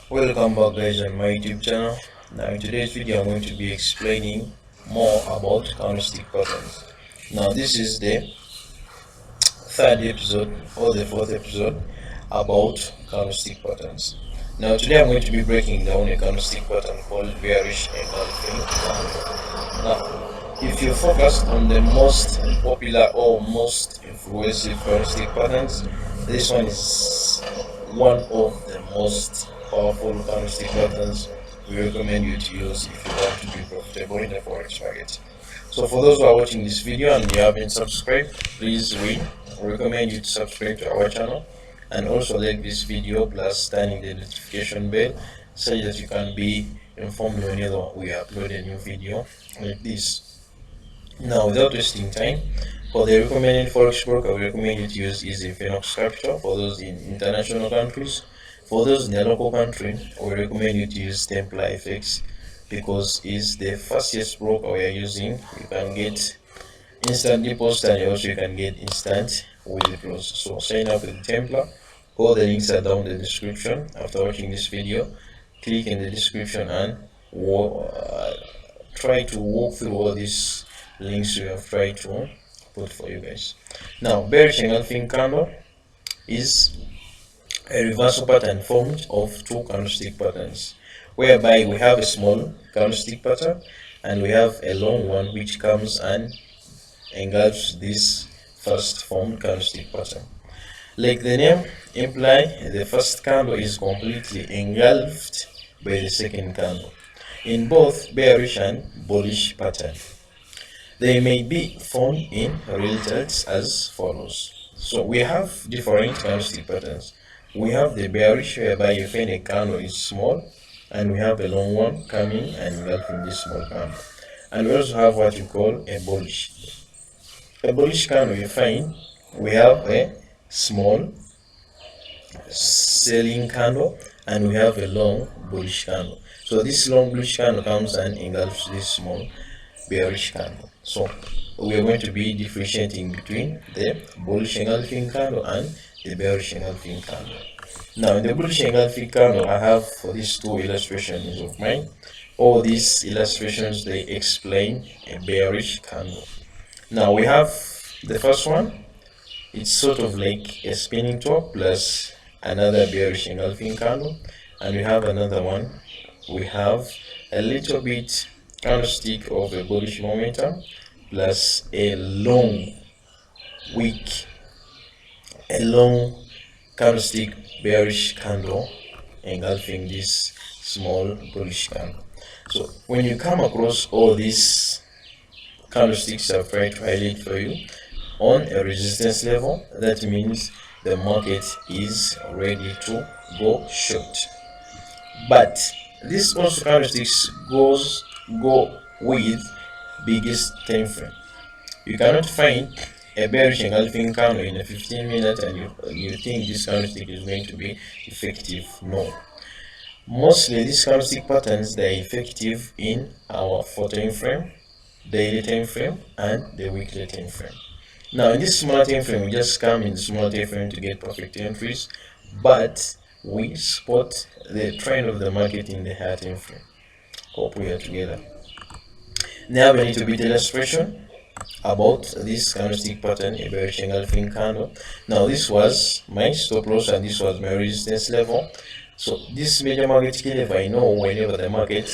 Welcome back guys on my YouTube channel. Now in today's video I'm going to be explaining more about candlestick patterns. Now this is the third episode or the fourth episode about candlestick patterns. Now today I'm going to be breaking down a candlestick pattern called bearish engulfing candle. Now if you focus on the most popular or most influential candlestick patterns, this one is one of the most powerful candlestick patterns we recommend you to use if you want to be profitable in the forex market. So for those who are watching this video and you haven't subscribed, please we recommend you to subscribe to our channel and also like this video plus turning the notification bell so that you can be informed whenever we upload a new video like this. Now without wasting time, for the recommended forex broker we recommend you to use is a Phoenix Capture for those in international countries. For those in the local country, we recommend you to use Templar FX because it's the fastest broker we are using. You can get instant deposit and also you can get instant withdrawals. So sign up with Templar. All the links are down in the description. After watching this video, click in the description and try to walk through all these links we have tried to put for you guys. Now bearish engulfing candle is a reversal pattern formed of two candlestick patterns, whereby we have a small candlestick pattern and we have a long one which comes and engulfs this first formed candlestick pattern. Like the name imply, the first candle is completely engulfed by the second candle in both bearish and bullish pattern. They may be found in real charts as follows. So we have different candlestick patterns. We have the bearish, whereby you find a candle is small, and we have a long one coming and engulfing this small candle. And we also have what we call a bullish. A bullish candle you find we have a small selling candle and we have a long bullish candle. So this long bullish candle comes and engulfs this small bearish candle. So we are going to be differentiating between the bullish engulfing candle and the bearish engulfing candle. Now in the bullish engulfing candle, I have for these two illustrations of mine. All these illustrations, they explain a bearish candle. Now we have the first one. It's sort of like a spinning top plus another bearish engulfing candle, and we have another one. We have a little bit candlestick of a bullish momentum plus a long candlestick bearish candle engulfing this small bullish candle. So when you come across all these candlesticks I've tried to highlight for you on a resistance level, that means the market is ready to go short. But this also candlesticks go with biggest time frame. You cannot find a bearish engulfing candle in a 15-minute and you think this candlestick is going to be effective. No. Mostly these candlestick patterns, they are effective in our 4-time frame, daily time frame, and the weekly time frame. Now in this smaller time frame, we just come in the smaller time frame to get perfect entries, but we spot the trend of the market in the higher time frame. Hope we are together. Now we need to beat illustration about this candlestick pattern, a bearish engulfing candle. Now this was my stop loss and this was my resistance level. So this major market key level, I know whenever the market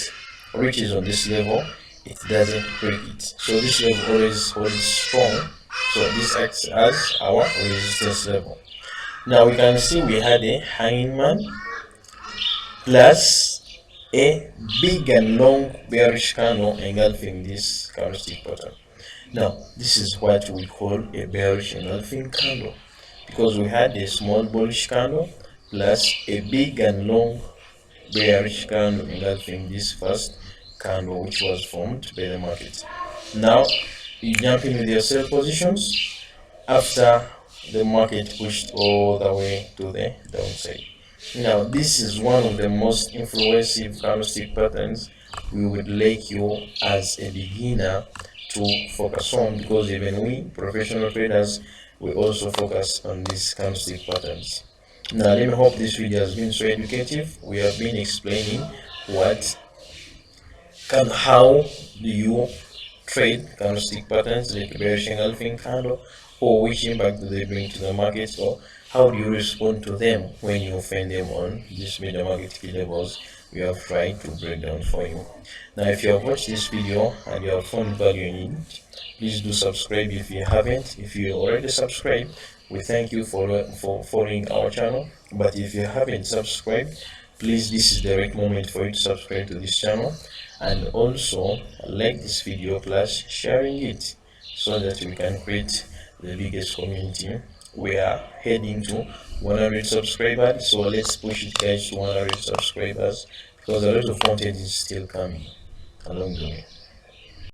reaches on this level, it doesn't break it. So this level always holds strong. So this acts as our resistance level. Now we can see we had a hanging man plus a big and long bearish candle engulfing this candlestick pattern. Now this is what we call a bearish engulfing candle, because we had a small bullish candle plus a big and long bearish candle engulfing this first candle which was formed by the market. Now you jump in with your sell positions after the market pushed all the way to the downside. Now this is one of the most influential candlestick patterns we would like you as a beginner to focus on, because even we professional traders, we also focus on these candlestick patterns. Now let me hope this video has been so educative. We have been explaining how do you trade candlestick patterns like bearish engulfing candle, or which impact do they bring to the market, or how do you respond to them when you find them on these major market key levels we have tried to break down for you. Now if you have watched this video and you have found value in it, please do subscribe if you haven't. If you already subscribed, we thank you for following our channel, but if you haven't subscribed, please, this is the right moment for you to subscribe to this channel, and also like this video plus sharing it so that we can create the biggest community. We are heading to 100 subscribers, so let's push it guys to 100 subscribers, because a lot of content is still coming along the way.